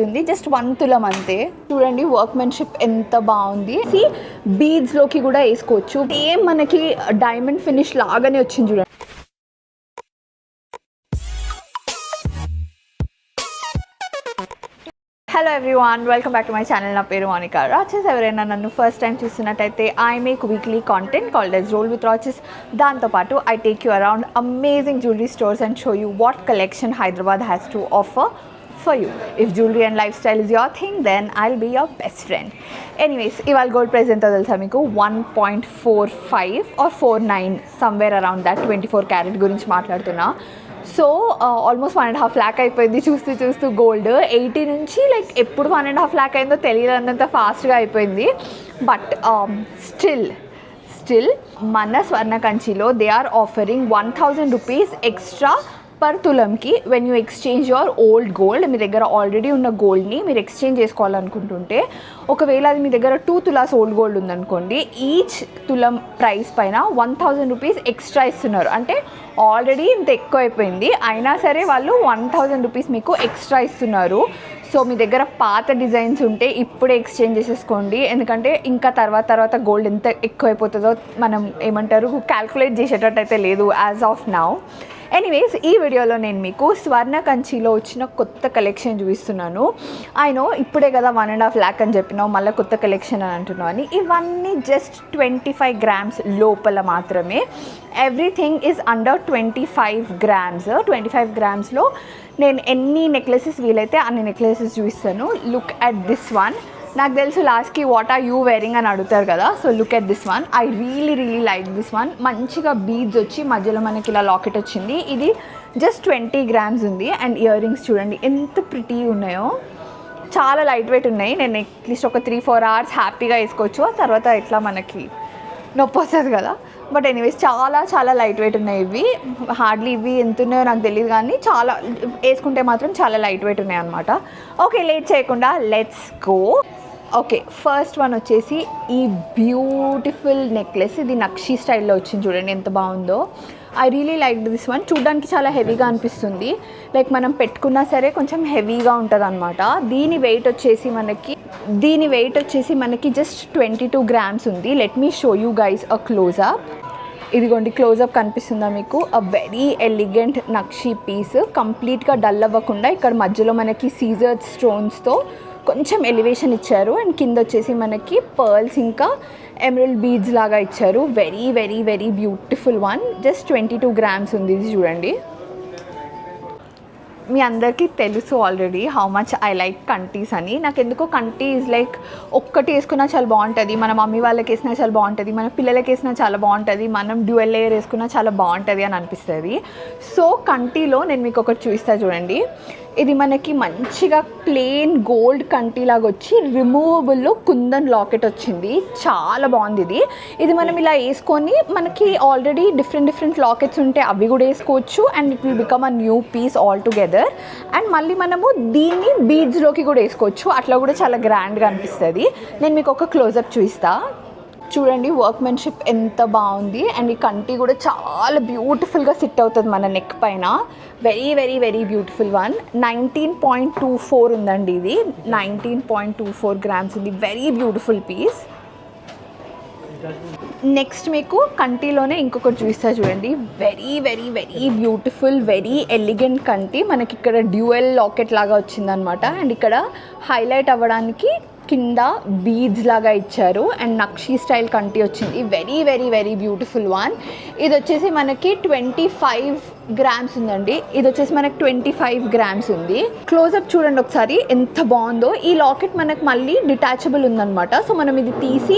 ఉంది. జస్ట్ 1 తులం అంతే. చూడండి వర్క్మెన్షిప్ ఎంత బాగుంది. బీడ్స్ లోకి కూడా వేసుకోవచ్చు. సేమ్ మనకి డైమండ్ ఫినిష్ లాగానే వచ్చింది చూడండి. Hello everyone, welcome back to my channel. నా పేరు మోనికా రాచెస్. ఎవరైనా నన్ను ఫస్ట్ టైం చూస్తున్నట్టయితే I make weekly content called as roll with Raches. దాంతోపాటు I take you around amazing jewellery stores and show you what collection Hyderabad has to offer for you. If jewelry and lifestyle is your thing, then I'll be your best friend. Anyways, ival gold price enta telusa meeku 1.45 or 49 somewhere around that 24 carat gurinchi maatladutuna. So almost 1.5 lakh అయిపోయింది చూస్తూ gold. 80 నుంచి like ఎప్పుడు 1.5 lakh అయిందో తెలియదన్నంత ఫాస్ట్గా అయిపోయింది. But still మన స్వర్ణ కంచిలో they are offering 1000 rupees extra per తులంకి when you exchange your old gold. మీ దగ్గర ఆల్రెడీ ఉన్న గోల్డ్ని మీరు ఎక్స్చేంజ్ చేసుకోవాలనుకుంటుంటే, ఒకవేళ అది మీ దగ్గర 2 తులాస్ ఓల్డ్ గోల్డ్ ఉందనుకోండి, ఈచ్ తులం ప్రైస్ పైన 1000 rupees ఎక్స్ట్రా ఇస్తున్నారు. అంటే ఆల్రెడీ ఇంత ఎక్కువ అయిపోయింది, అయినా సరే వాళ్ళు 1000 rupees మీకు ఎక్స్ట్రా ఇస్తున్నారు. సో మీ దగ్గర పాత డిజైన్స్ ఉంటే ఇప్పుడే ఎక్స్చేంజ్ చేసేసుకోండి. ఎందుకంటే ఇంకా తర్వాత గోల్డ్ ఎంత ఎక్కువైపోతుందో మనం ఏమంటారు క్యాల్కులేట్ చేసేటట్టు అయితే లేదు యాజ్ ఆఫ్ నౌ. ఎనీవేస్, ఈ వీడియోలో నేను మీకు స్వర్ణ కంచిలో వచ్చిన కొత్త కలెక్షన్ చూపిస్తున్నాను. అయినో ఇప్పుడే కదా 1.5 lakh అని చెప్పినావు, మళ్ళీ కొత్త కలెక్షన్ అని అంటున్నావు అని. ఇవన్నీ జస్ట్ 25 grams లోపల మాత్రమే. Everything is under 25 grams. 25 gramsలో నేను ఎన్ని నెక్లెసెస్ వీలైతే అన్ని నెక్లెసెస్ చూపిస్తాను. Look at this one. నాకు తెలుసు లాస్ట్కి వాట్ ఆర్ యూ వేరింగ్ అని అడుగుతారు కదా. So look at this one. I really like this one. మంచిగా బీడ్స్ వచ్చి మధ్యలో మనకి ఇలా లాకెట్ వచ్చింది. ఇది జస్ట్ 20 grams ఉంది. అండ్ ఇయర్ రింగ్స్ చూడండి ఎంత ప్రిటీ ఉన్నాయో. చాలా లైట్ వెయిట్ ఉన్నాయి. నేను అట్లీస్ట్ ఒక 3-4 hours హ్యాపీగా వేసుకోవచ్చు. ఆ తర్వాత ఇట్లా మనకి నొప్పి వస్తుంది కదా. బట్ ఎనీవేస్ చాలా లైట్ వెయిట్ ఉన్నాయి ఇవి. హార్డ్లీ ఇవి ఎంత ఉన్నాయో నాకు తెలియదు, కానీ చాలా వేసుకుంటే మాత్రం చాలా లైట్ వెయిట్ ఉన్నాయి అనమాట. ఓకే, లేట్ చేయకుండా let's go. Okay, first one వచ్చేసి ఈ బ్యూటిఫుల్ నెక్లెస్. ఇది నక్షి స్టైల్లో వచ్చింది చూడండి ఎంత బాగుందో. I really like this one. చూడడానికి చాలా హెవీగా అనిపిస్తుంది. లైక్ మనం పెట్టుకున్నా సరే కొంచెం హెవీగా ఉంటుంది అనమాట. దీని వెయిట్ వచ్చేసి మనకి జస్ట్ 22 grams ఉంది. Let me show you guys a closeup. ఇదిగోండి క్లోజప్ కనిపిస్తుందా మీకు? అ వెరీ ఎలిగెంట్ నక్షి పీస్. కంప్లీట్గా డల్ అవ్వకుండా ఇక్కడ మధ్యలో మనకి సీజర్డ్ స్టోన్స్తో కొంచెం ఎలివేషన్ ఇచ్చారు. అండ్ కింద వచ్చేసి మనకి పర్ల్స్ ఇంకా ఎమరల్డ్ బీడ్స్ లాగా ఇచ్చారు. Very beautiful one. Just 22 grams ఉంది. ఇది చూడండి. మీ అందరికీ తెలుసు already how much I like కంటీస్ అని. నాకు ఎందుకో కంటీ ఈజ్ లైక్ ఒక్కటి వేసుకున్నా చాలా బాగుంటుంది. మన మమ్మీ వాళ్ళకి వేసినా చాలా బాగుంటుంది, మన పిల్లలకి వేసినా చాలా బాగుంటుంది, మనం డ్యూయల్ లేయర్ వేసుకున్నా చాలా బాగుంటుంది అని అనిపిస్తుంది. సో కంటీలో నేను మీకు ఒకటి చూపిస్తా చూడండి. ఇది మనకి మంచిగా ప్లెయిన్ గోల్డ్ కంటీలాగా వచ్చి రిమూవబుల్లో కుందన్ లాకెట్ వచ్చింది. చాలా బాగుంది ఇది మనం ఇలా వేసుకొని మనకి ఆల్రెడీ డిఫరెంట్ లాకెట్స్ ఉంటే అవి కూడా వేసుకోవచ్చు. And it will become a new piece altogether. And మళ్ళీ మనము దీన్ని బీడ్స్లోకి కూడా వేసుకోవచ్చు. అట్లా కూడా చాలా గ్రాండ్గా అనిపిస్తుంది. నేను మీకు ఒక క్లోజప్ చూపిస్తా చూడండి. వర్క్మెన్షిప్ ఎంత బాగుంది. అండ్ ఈ కంటి కూడా చాలా బ్యూటిఫుల్గా సిట్ అవుతుంది మన నెక్ పైన. Very beautiful one. 19.24 ఉందండి ఇది. 19.24 grams ఉంది. Very beautiful piece. నెక్స్ట్ మీకు కంటిలోనే ఇంకొకటి చూపిస్తా చూడండి. వెరీ బ్యూటిఫుల్ వెరీ ఎలిగెంట్ కంటి. మనకి ఇక్కడ డ్యూయల్ లాకెట్ లాగా వచ్చిందనమాట. అండ్ ఇక్కడ హైలైట్ అవ్వడానికి కింద బీడ్స్ లాగా ఇచ్చారు. అండ్ నక్షి స్టైల్ కంటి వచ్చింది. Very beautiful one. ఇది వచ్చేసి మనకి 25 grams ఉందండి. ఇది వచ్చేసి మనకి 25 grams ఉంది. క్లోజప్ చూడండి ఒకసారి ఎంత బాగుందో. ఈ లాకెట్ మనకు మళ్ళీ డిటాచబుల్ ఉందన్నమాట. సో మనం ఇది తీసి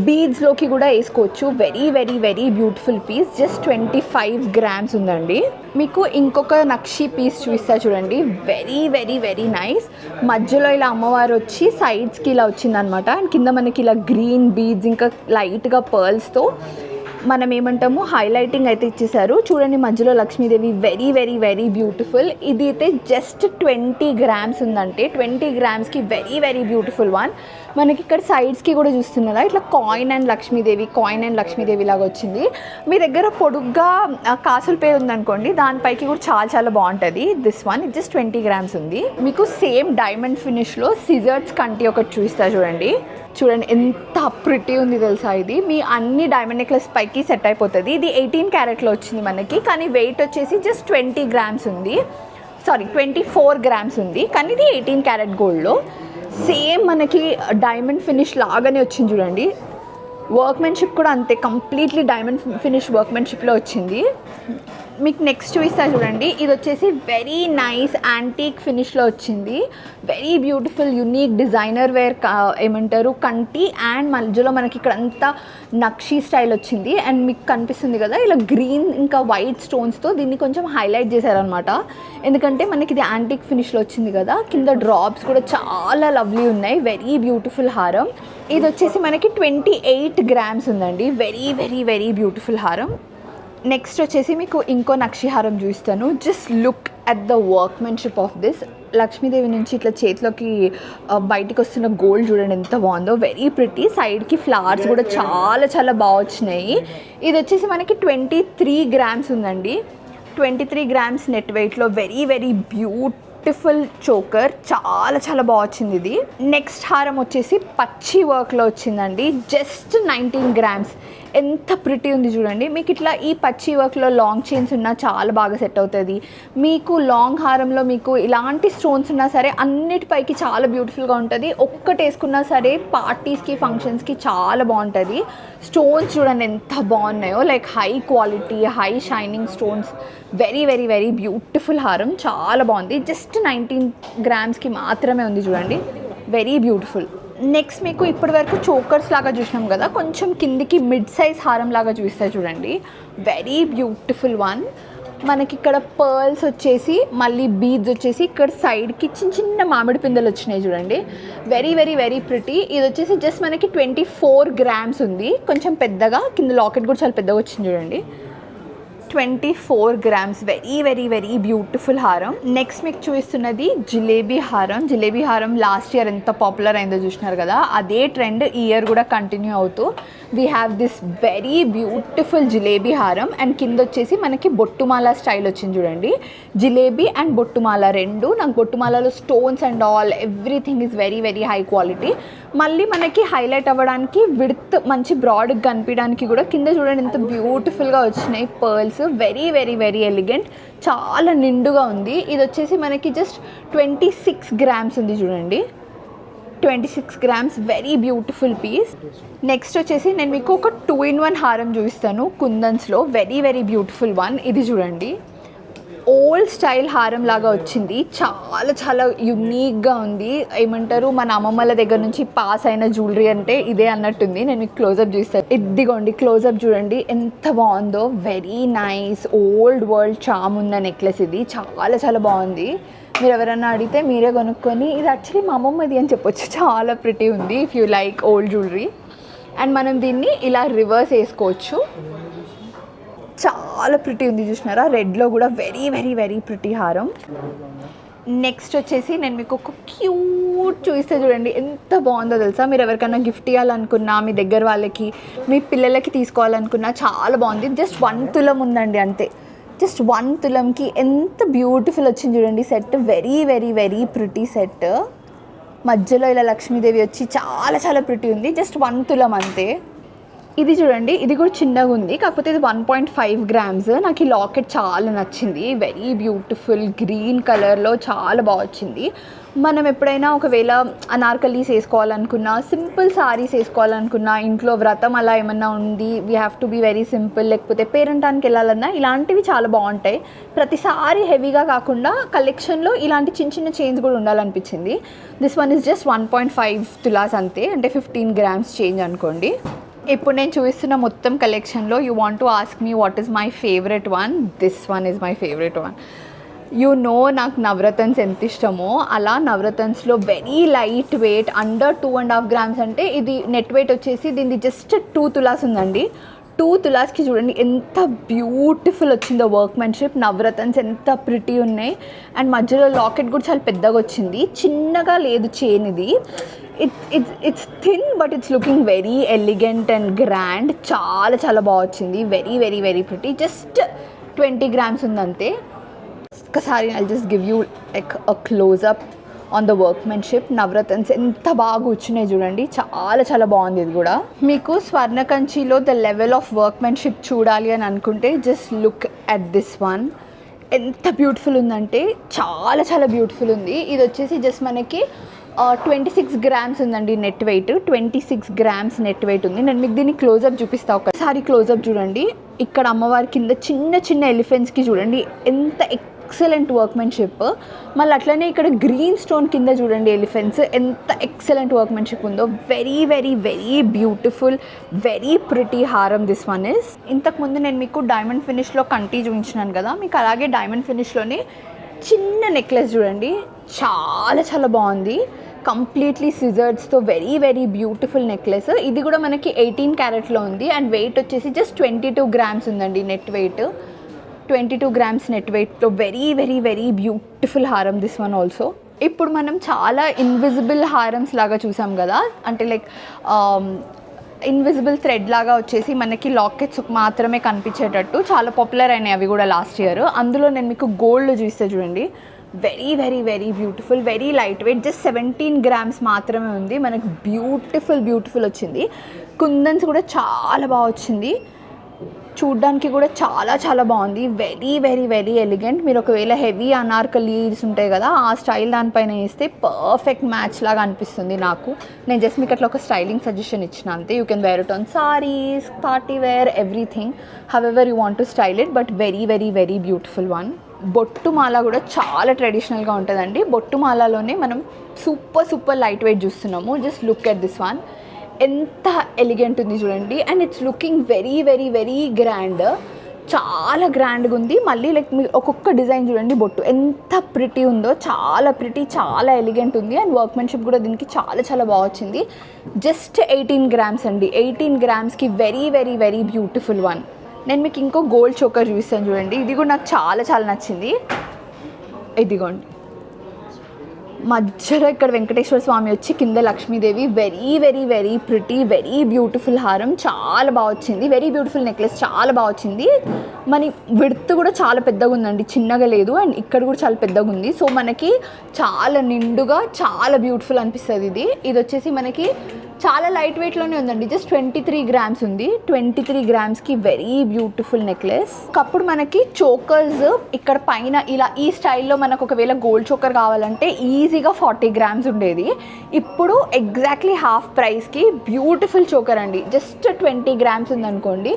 బీడ్స్లోకి కూడా వేసుకోవచ్చు. Very beautiful piece. Just 25 grams ఉందండి. మీకు ఇంకొక నక్షి పీస్ చూపిస్తా చూడండి. Very nice. మధ్యలో ఇలా అమ్మవారు వచ్చి సైడ్స్కి ఇలా వచ్చిందనమాట. అండ్ కింద మనకి ఇలా గ్రీన్ బీడ్స్ ఇంకా లైట్గా పర్ల్స్తో మనం ఏమంటాము హైలైటింగ్ అయితే ఇచ్చేసారు చూడండి. మధ్యలో Lakshmidevi very very very beautiful. ఇది అయితే జస్ట్ 20 grams ఉందంటే 20 grams very very beautiful one. మనకి ఇక్కడ సైడ్స్కి కూడా చూస్తున్నారా ఇట్లా కాయిన్ అండ్ లక్ష్మీదేవి లాగా వచ్చింది. మీ దగ్గర పొడుగ్గా కాసుల పేరు ఉందనుకోండి, దానిపైకి కూడా చాలా చాలా బాగుంటుంది. దిస్ వన్ జస్ట్ 20 grams ఉంది. మీకు సేమ్ డైమండ్ ఫినిష్లో సిజర్స్ కంటి ఒకటి చూస్తా చూడండి. ఎంత ప్రిటీ ఉంది తెలుసా ఇది. మీ అన్ని డైమండ్ నెక్లెస్ పైకి సెట్ అయిపోతుంది. ఇది 18 క్యారెట్లో వచ్చింది మనకి, కానీ వెయిట్ వచ్చేసి జస్ట్ 20 grams ఉంది. 24 grams ఉంది, కానీ ఇది 18 క్యారెట్ గోల్డ్లో. సేమ్ మనకి డైమండ్ ఫినిష్ లాగానే వచ్చింది చూడండి. వర్క్మెన్షిప్ కూడా అంతే, కంప్లీట్లీ డైమండ్ ఫినిష్ వర్క్మెన్షిప్లో వచ్చింది. మీకు నెక్స్ట్ చూపిస్తా చూడండి. ఇది వచ్చేసి వెరీ నైస్ యాంటీక్ ఫినిష్లో వచ్చింది. Very beautiful unique designer wear ఏమంటారు కంటి, అండ్ మధ్యలో మనకి ఇక్కడ అంతా నక్షీ స్టైల్ వచ్చింది. అండ్ మీకు కనిపిస్తుంది కదా ఇలా గ్రీన్ ఇంకా వైట్ స్టోన్స్తో దీన్ని కొంచెం హైలైట్ చేశారనమాట. ఎందుకంటే మనకి ఇది యాంటీక్ ఫినిష్లో వచ్చింది కదా. కింద డ్రాప్స్ కూడా చాలా లవ్లీ ఉన్నాయి. వెరీ బ్యూటిఫుల్ హారం. ఇది వచ్చేసి మనకి 28 grams ఉందండి. వెరీ వెరీ వెరీ బ్యూటిఫుల్ హారం. నెక్స్ట్ వచ్చేసి మీకు ఇంకో నక్షి హారం చూస్తాను. Just look at the workmanship of this. Lakshmidevi నుంచి ఇట్లా చేతిలోకి బయటికి వస్తున్న గోల్డ్ చూడండి ఎంత బాగుందో. Very pretty. సైడ్కి ఫ్లవర్స్ కూడా చాలా చాలా బాగా వచ్చినాయి. ఇది వచ్చేసి మనకి 23 grams ఉందండి. 23 grams నెట్ వెయిట్లో వెరీ వెరీ బ్యూటిఫుల్ చోకర్. చాలా చాలా బాగా వచ్చింది ఇది. నెక్స్ట్ హారం వచ్చేసి పచ్చి వర్క్లో వచ్చిందండి. Just 19 grams. ఎంత ప్రిటీ ఉంది చూడండి. మీకు ఇట్లా ఈ పచ్చి వర్క్లో లాంగ్ చైన్స్ ఉన్నా చాలా బాగా సెట్ అవుతుంది. మీకు లాంగ్ హారంలో మీకు ఇలాంటి స్టోన్స్ ఉన్నా సరే అన్నిటిపైకి చాలా బ్యూటిఫుల్గా ఉంటుంది. ఒక్కటి వేసుకున్నా సరే పార్టీస్కి ఫంక్షన్స్కి చాలా బాగుంటుంది. స్టోన్స్ చూడండి ఎంత బాగున్నాయో, like high quality high shining stones. Very very very beautiful హారం. చాలా బాగుంది. జస్ట్ 19 grams మాత్రమే ఉంది చూడండి. Very beautiful. నెక్స్ట్ మీకు ఇప్పటి వరకు చోకర్స్ లాగా చూసినాం కదా, కొంచెం కిందికి మిడ్ సైజ్ హారం లాగా చూస్తాయి చూడండి. Very beautiful one. మనకి ఇక్కడ పర్ల్స్ వచ్చేసి మళ్ళీ బీడ్స్ వచ్చేసి ఇక్కడ సైడ్కి చిన్న చిన్న మామిడి పిందెలు వచ్చినాయి చూడండి. Very very very pretty. ఇది వచ్చేసి జస్ట్ మనకి 24 grams ఉంది. కొంచెం పెద్దగా కింద లాకెట్ కూడా చాలా పెద్దగా వచ్చింది చూడండి. 24 grams. Very very very beautiful హారం. నెక్స్ట్ మీకు చూపిస్తున్నది జిలేబీ హారం. జిలేబీ హారం లాస్ట్ ఇయర్ ఎంత పాపులర్ అయిందో చూసినారు కదా, అదే ట్రెండ్ ఈ ఇయర్ కూడా కంటిన్యూ అవుతూ we have this very beautiful jalebi హారం. అండ్ కింద వచ్చేసి మనకి బొట్టుమాల స్టైల్ వచ్చింది చూడండి. జిలేబీ అండ్ బొట్టుమాల రెండు. నాకు బొట్టుమాలలో stones and all everything is very very high quality. మళ్ళీ మనకి హైలైట్ అవ్వడానికి విడ్త్ మంచి బ్రాడ్గా కనిపించడానికి కూడా కింద చూడండి ఎంత బ్యూటిఫుల్గా వచ్చినాయి pearls. Very very very elegant. చాలా నిండుగా ఉంది. ఇది వచ్చేసి మనకి జస్ట్ 26 grams ఉంది చూడండి. 26 grams. Very beautiful piece. Next వచ్చేసి నేను మీకు ఒక 2-in-1 హారం చూపిస్తాను కుందన్స్లో. Very very beautiful one. ఇది చూడండి. ఓల్డ్ స్టైల్ హారం లాగా వచ్చింది. చాలా చాలా యునీక్గా ఉంది. ఏమంటారు మన అమ్మమ్మల దగ్గర నుంచి పాస్ అయిన జ్యువెలరీ అంటే ఇదే అన్నట్టుంది. నేను మీకు క్లోజప్ చూస్తాను. ఇదిగోండి క్లోజప్ చూడండి ఎంత బాగుందో. వెరీ నైస్ ఓల్డ్ వరల్డ్ చామ్ ఉన్న నెక్లెస్ ఇది. చాలా చాలా బాగుంది. మీరు ఎవరైనా అడిగితే మీరే కొనుక్కొని ఇది యాక్చువల్లీ మా అమ్మమ్మది అని చెప్పొచ్చు. చాలా ప్రిటీ ఉంది if you like old jewellery. And మనం దీన్ని ఇలా రివర్స్ వేసుకోవచ్చు. చాలా ప్రిటీ ఉంది చూసినారా. రెడ్లో కూడా వెరీ వెరీ వెరీ ప్రిటీ హారం. నెక్స్ట్ వచ్చేసి నేను మీకు ఒక క్యూట్ చూపిస్తే చూడండి ఎంత బాగుందో తెలుసా. మీరు ఎవరికైనా గిఫ్ట్ ఇవ్వాలనుకున్నా, మీ దగ్గర వాళ్ళకి, మీ పిల్లలకి తీసుకోవాలనుకున్నా చాలా బాగుంది. జస్ట్ 1 తులం ఉందండి అంతే. జస్ట్ 1 తులంకి ఎంత బ్యూటిఫుల్ వచ్చింది చూడండి set. Very very very pretty set. మధ్యలో ఇలా లక్ష్మీదేవి వచ్చి చాలా చాలా ప్రిటీ ఉంది. జస్ట్ 1 తులం అంతే. ఇది చూడండి, ఇది కూడా చిన్నగా ఉంది, కాకపోతే ఇది 1.5 grams. నాకు ఈ లాకెట్ చాలా నచ్చింది. వెరీ బ్యూటిఫుల్ గ్రీన్ కలర్లో చాలా బాగా వచ్చింది. మనం ఎప్పుడైనా ఒకవేళ అనార్కలీస్ వేసుకోవాలనుకున్నా, సింపుల్ సారీస్ వేసుకోవాలనుకున్నా, ఇంట్లో వ్రతం అలా ఏమన్నా ఉంది, we have to be very simple, లేకపోతే పేరెంటానికి వెళ్ళాలన్నా ఇలాంటివి చాలా బాగుంటాయి. ప్రతిసారి హెవీగా కాకుండా కలెక్షన్లో ఇలాంటి చిన్న చిన్న చైన్స్ కూడా ఉండాలనిపించింది. దిస్ వన్ ఇస్ జస్ట్ 1.5 తులాస్ అంతే, అంటే 15 grams చేంజ్ అనుకోండి. ఇప్పుడు నేను చూపిస్తున్న మొత్తం కలెక్షన్లో you want to ask me what is my favourite one. This one is my favourite one. You know నాకు నవరత్న్స్ ఎంత ఇష్టమో, అలా నవరత్న్స్లో very light weight under 2.5 grams. అంటే ఇది నెట్ వెయిట్ వచ్చేసి దీన్ని జస్ట్ 2 తులాస్ ఉందండి. 2 తులాస్కి చూడండి ఎంత బ్యూటిఫుల్ వచ్చిందో వర్క్మెన్షిప్. నవరత్న్స్ ఎంత ప్రిటీ ఉన్నాయి. అండ్ మధ్యలో లాకెట్ కూడా చాలా పెద్దగా వచ్చింది, చిన్నగా లేదు చైన్. ఇది it's thin but it's looking very elegant and grand. చాలా చాలా బాగా వచ్చింది. Very very very pretty. Just 20 grams ఉందంతే. ఒక్కసారి I just give you like a closeup on the workmanship. నవరత్న్స్ ఎంత బాగా కూర్చున్నాయి చూడండి, చాలా చాలా బాగుంది. ఇది కూడా మీకు స్వర్ణకంచిలో ద లెవెల్ ఆఫ్ వర్క్మెన్షిప్ చూడాలి అని అనుకుంటే just look at this one. ఎంత బ్యూటిఫుల్ ఉందంటే చాలా చాలా బ్యూటిఫుల్ ఉంది. ఇది వచ్చేసి జస్ట్ మనకి 26 grams ఉందండి net wait. 26 grams net weight ఉంది. నేను మీకు దీన్ని క్లోజ్అప్ చూపిస్తాను. ఒకసారి క్లోజ్అప్ చూడండి. ఇక్కడ అమ్మవారి కింద చిన్న చిన్న ఎలిఫెంట్స్కి చూడండి ఎంత ఎక్సలెంట్ వర్క్మెన్షిప్. మళ్ళీ అట్లనే ఇక్కడ గ్రీన్ స్టోన్ కింద చూడండి ఎలిఫెంట్స్, ఎంత ఎక్సలెంట్ వర్క్మెన్షిప్ ఉందో. Very very very beautiful, very pretty హారం దిస్ వన్ ఇస్. ఇంతకుముందు నేను మీకు డైమండ్ ఫినిష్లో కంటి చూపించినాను కదా, మీకు అలాగే డైమండ్ ఫినిష్లోనే చిన్న నెక్లెస్ చూడండి, చాలా చాలా బాగుంది. కంప్లీట్లీ సిజర్స్తో వెరీ వెరీ బ్యూటిఫుల్ నెక్లెస్. ఇది కూడా మనకి 18 క్యారెట్లో ఉంది. అండ్ వెయిట్ వచ్చేసి జస్ట్ 22 grams ఉందండి నెట్ వెయిట్. 22 grams నెట్ వెయిట్లో వెరీ వెరీ వెరీ బ్యూటిఫుల్ హారం దిస్ వన్ ఆల్సో. ఇప్పుడు మనం చాలా ఇన్విజిబుల్ హారమ్స్ లాగా చూసాం కదా, అంటే లైక్ ఇన్విజిబుల్ థ్రెడ్ లాగా వచ్చేసి మనకి లాకెట్స్ మాత్రమే కనిపించేటట్టు చాలా పాపులర్ అయినాయి అవి కూడా లాస్ట్ ఇయర్. అందులో నేను మీకు గోల్డ్ చూస్తే చూడండి, very very very beautiful, very light wait. Just 17 grams మాత్రమే ఉంది. మనకి బ్యూటిఫుల్ బ్యూటిఫుల్ వచ్చింది. కుందన్స్ కూడా చాలా బాగా వచ్చింది, చూడ్డానికి కూడా చాలా చాలా బాగుంది. Very very very elegant. మీరు ఒకవేళ హెవీ అనార్కలీస్ ఉంటాయి కదా, ఆ స్టైల్ దానిపైన వేస్తే పర్ఫెక్ట్ మ్యాచ్ లాగా అనిపిస్తుంది నాకు. నేను జస్ట్ మీకు అట్లా ఒక స్టైలింగ్ సజెషన్ ఇచ్చిన అంతే. You can wear it on saris, party wear, everything however you want to style it. But very very very beautiful one. బొట్టు మాల కూడా చాలా ట్రెడిషనల్గా ఉంటుందండి. బొట్టు మాలలోనే మనం సూపర్ సూపర్ లైట్ వెయిట్ చూస్తున్నాము. Just look at this one, ఎంత ఎలిగెంట్ ఉంది చూడండి. And it's looking very very very grand, చాలా గ్రాండ్గా ఉంది. మళ్ళీ లైక్ మీరు ఒక్కొక్క డిజైన్ చూడండి, బొట్టు ఎంత ప్రిటీ ఉందో, చాలా ప్రిటీ, చాలా ఎలిగెంట్ ఉంది. అండ్ వర్క్మెన్షిప్ కూడా దీనికి చాలా చాలా బాగా వచ్చింది. జస్ట్ 18 grams అండి. 18 gramsకి very very very beautiful one. నేను మీకు ఇంకో గోల్డ్ చోకర్ చూపిస్తాను చూడండి, ఇది కూడా నాకు చాలా చాలా నచ్చింది. ఇదిగోండి, మధ్యలో ఇక్కడ వెంకటేశ్వర స్వామి వచ్చి కింద Lakshmidevi. Very very very pretty, very beautiful హారం, చాలా బాగా వచ్చింది. వెరీ బ్యూటిఫుల్ నెక్లెస్, చాలా బాగా వచ్చింది. మన విడ్త్ కూడా చాలా పెద్దగా ఉందండి, చిన్నగా లేదు. అండ్ ఇక్కడ కూడా చాలా పెద్దగా ఉంది. సో మనకి చాలా నిండుగా చాలా బ్యూటిఫుల్ అనిపిస్తుంది. ఇది వచ్చేసి మనకి చాలా లైట్ వెయిట్లోనే ఉందండి. జస్ట్ 23 grams ఉంది. 23 gramsకి వెరీ బ్యూటిఫుల్ నెక్లెస్. ఒకప్పుడు మనకి చోకర్స్ ఇక్కడ పైన ఇలా ఈ స్టైల్లో మనకు ఒకవేళ గోల్డ్ చోకర్ కావాలంటే ఈజీగా 40 grams ఉండేది. ఇప్పుడు ఎగ్జాక్ట్లీ హాఫ్ ప్రైస్కి బ్యూటిఫుల్ చోకర్ అండి. జస్ట్ 20 grams ఉందనుకోండి,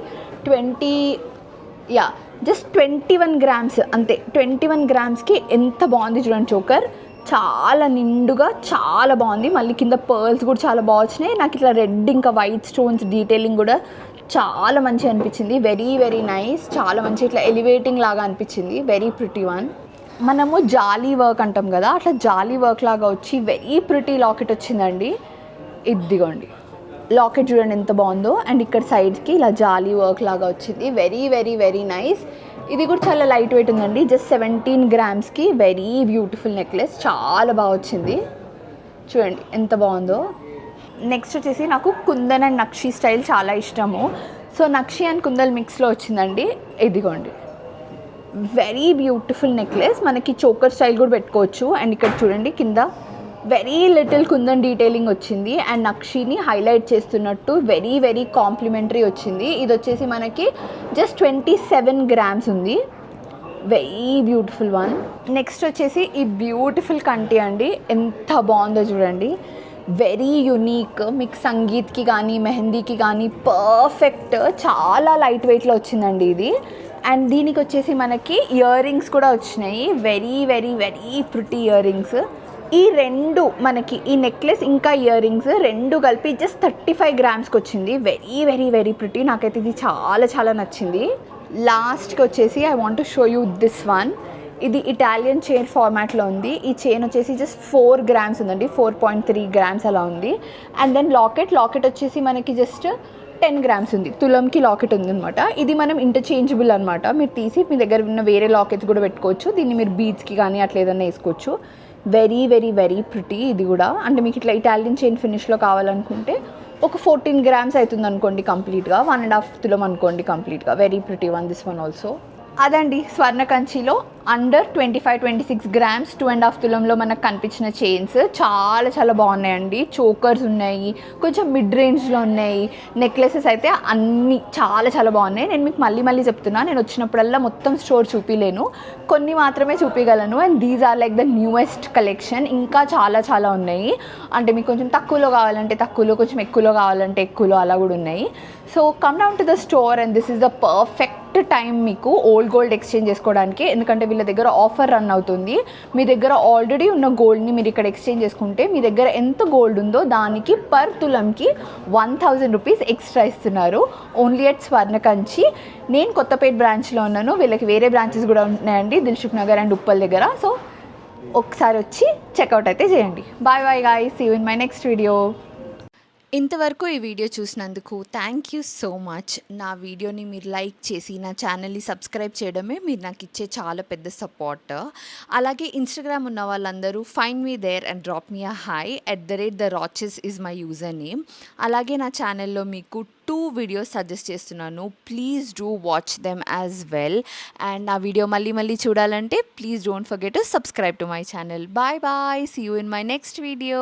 జస్ట్ 21 grams అంతే. 21 gramsకి ఎంత బాగుంది చూడండి చోకర్, చాలా నిండుగా చాలా బాగుంది. మళ్ళీ కింద పర్ల్స్ కూడా చాలా బాగా వచ్చినాయి. నాకు ఇట్లా రెడ్ ఇంకా వైట్ స్టోన్స్ డీటెయిలింగ్ కూడా చాలా మంచిగా అనిపించింది. వెరీ వెరీ నైస్, చాలా మంచి ఇట్లా ఎలివేటింగ్ లాగా అనిపించింది. Very pretty one. మనము జాలీ వర్క్ అంటాం కదా, అట్లా జాలీ వర్క్ లాగా వచ్చి వెరీ ప్రిటీ లాకెట్ వచ్చిందండి. ఇదిగోండి లాకెట్ చూడండి ఎంత బాగుందో. అండ్ ఇక్కడ సైడ్కి ఇలా జాలీ వర్క్ లాగా వచ్చింది. Very very very nice. ఇది కూడా చాలా లైట్ వెయిట్ ఉందండి. జస్ట్ 17 gramsకి వెరీ బ్యూటిఫుల్ నెక్లెస్, చాలా బాగా వచ్చింది. చూడండి ఎంత బాగుందో. నెక్స్ట్ వచ్చేసి నాకు కుందన్ అండ్ నక్షి స్టైల్ చాలా ఇష్టము. సో నక్షి అండ్ కుందన్ మిక్స్లో వచ్చిందండి. ఇదిగోండి వెరీ బ్యూటిఫుల్ నెక్లెస్. మనకి చోకర్ స్టైల్ కూడా పెట్టుకోవచ్చు. అండ్ ఇక్కడ చూడండి కింద వెరీ లిటిల్ కుందన్ డీటెయిలింగ్ వచ్చింది. అండ్ నక్షిని హైలైట్ చేస్తున్నట్టు వెరీ వెరీ కాంప్లిమెంటరీ వచ్చింది. ఇది వచ్చేసి మనకి జస్ట్ 27 grams ఉంది. Very beautiful one. నెక్స్ట్ వచ్చేసి ఈ బ్యూటిఫుల్ కంటి అండి, ఎంత బాగుందో చూడండి. Very unique. మీకు సంగీత్కి కానీ మెహందీకి కానీ పర్ఫెక్ట్, చాలా లైట్ వెయిట్లో వచ్చిందండి ఇది. అండ్ దీనికి వచ్చేసి మనకి ఇయర్ రింగ్స్ కూడా వచ్చినాయి. Very very very pretty ear rings. ఈ రెండు మనకి ఈ నెక్లెస్ ఇంకా ఇయర్ రింగ్స్ రెండు కలిపి జస్ట్ 35 gramsకి వచ్చింది. Very very very pretty. నాకైతే ఇది చాలా చాలా నచ్చింది. లాస్ట్కి వచ్చేసి I want to show you this one. ఇది ఇటాలియన్ చైన్ ఫార్మాట్లో ఉంది. ఈ చైన్ వచ్చేసి జస్ట్ 4 grams ఉందండి, 4.3 grams అలా ఉంది. అండ్ దెన్ లాకెట్ వచ్చేసి మనకి జస్ట్ 10 గ్రామ్స్ ఉంది. తులంకి లాకెట్ ఉందన్నమాట. ఇది మనం ఇంటర్చేంజబుల్ అనమాట. మీరు తీసి మీ దగ్గర ఉన్న వేరే లాకెట్స్ కూడా పెట్టుకోవచ్చు. దీన్ని మీరు బీడ్స్కి కానీ అట్లా ఏదైనా వేసుకోవచ్చు. వెరీ వెరీ వెరీ ప్రిటీ ఇది కూడా. అంటే మీకు ఇట్లా ఇటాలియన్ చైన్ ఫినిష్లో కావాలనుకుంటే ఒక 14 గ్రామ్స్ అవుతుంది అనుకోండి కంప్లీట్గా. 1.5 తులం అనుకోండి కంప్లీట్గా. Very pretty one this one also. అదండి స్వర్ణ కంచిలో అండర్ 25-26 గ్రామ్స్ 2.5 తులంలో మనకు కనిపించిన చైన్స్ చాలా చాలా బాగున్నాయండి. చోకర్స్ ఉన్నాయి, కొంచెం మిడ్ రేంజ్లో ఉన్నాయి. నెక్లెసెస్ అయితే అన్నీ చాలా చాలా బాగున్నాయి. నేను మీకు మళ్ళీ చెప్తున్నా, నేను వచ్చినప్పుడల్లా మొత్తం స్టోర్ చూపిలేను, కొన్ని మాత్రమే చూపించగలను. And these are like the newest collection. ఇంకా చాలా చాలా ఉన్నాయి. అంటే మీకు కొంచెం తక్కువలో కావాలంటే తక్కువలో, కొంచెం ఎక్కువలో కావాలంటే ఎక్కువలో అలా కూడా ఉన్నాయి. So come down to the store and this is the perfect time మీకు ఓల్డ్ గోల్డ్ ఎక్స్చేంజ్ చేసుకోవడానికి. ఎందుకంటే వీళ్ళ దగ్గర ఆఫర్ రన్ అవుతుంది. మీ దగ్గర ఆల్రెడీ ఉన్న గోల్డ్ని మీరు ఇక్కడ ఎక్స్చేంజ్ చేసుకుంటే మీ దగ్గర ఎంత గోల్డ్ ఉందో దానికి పర్ తులంకి 1000 రూపీస్ ఎక్స్ట్రా ఇస్తున్నారు. ఓన్లీ అట్ స్వర్ణ కంచి. నేను కొత్తపేట బ్రాంచ్లో ఉన్నాను. వీళ్ళకి వేరే బ్రాంచెస్ కూడా ఉన్నాయండి, దిల్సుఖ్ నగర్ అండ్ ఉప్పల్ దగ్గర. సో ఒకసారి వచ్చి చెక్అవుట్ అయితే చేయండి. Bye bye guys, see you in my next video. ఇంతవరకు ఈ వీడియో చూసినందుకు థ్యాంక్ యూ సో మచ్. నా వీడియోని మీరు లైక్ చేసి నా ఛానల్ని సబ్స్క్రైబ్ చేయడమే మీరు నాకు ఇచ్చే చాలా పెద్ద సపోర్ట్. అలాగే ఇన్స్టాగ్రామ్ ఉన్న వాళ్ళందరూ find me there and drop me a hi @theRoches is my user name. అలాగే నా ఛానల్లో మీకు 2 వీడియోస్ సజెస్ట్ చేస్తున్నాను. Please do watch them as well. And నా వీడియో మళ్ళీ చూడాలంటే please don't forget to subscribe to my channel. Bye bye, see you in my next video.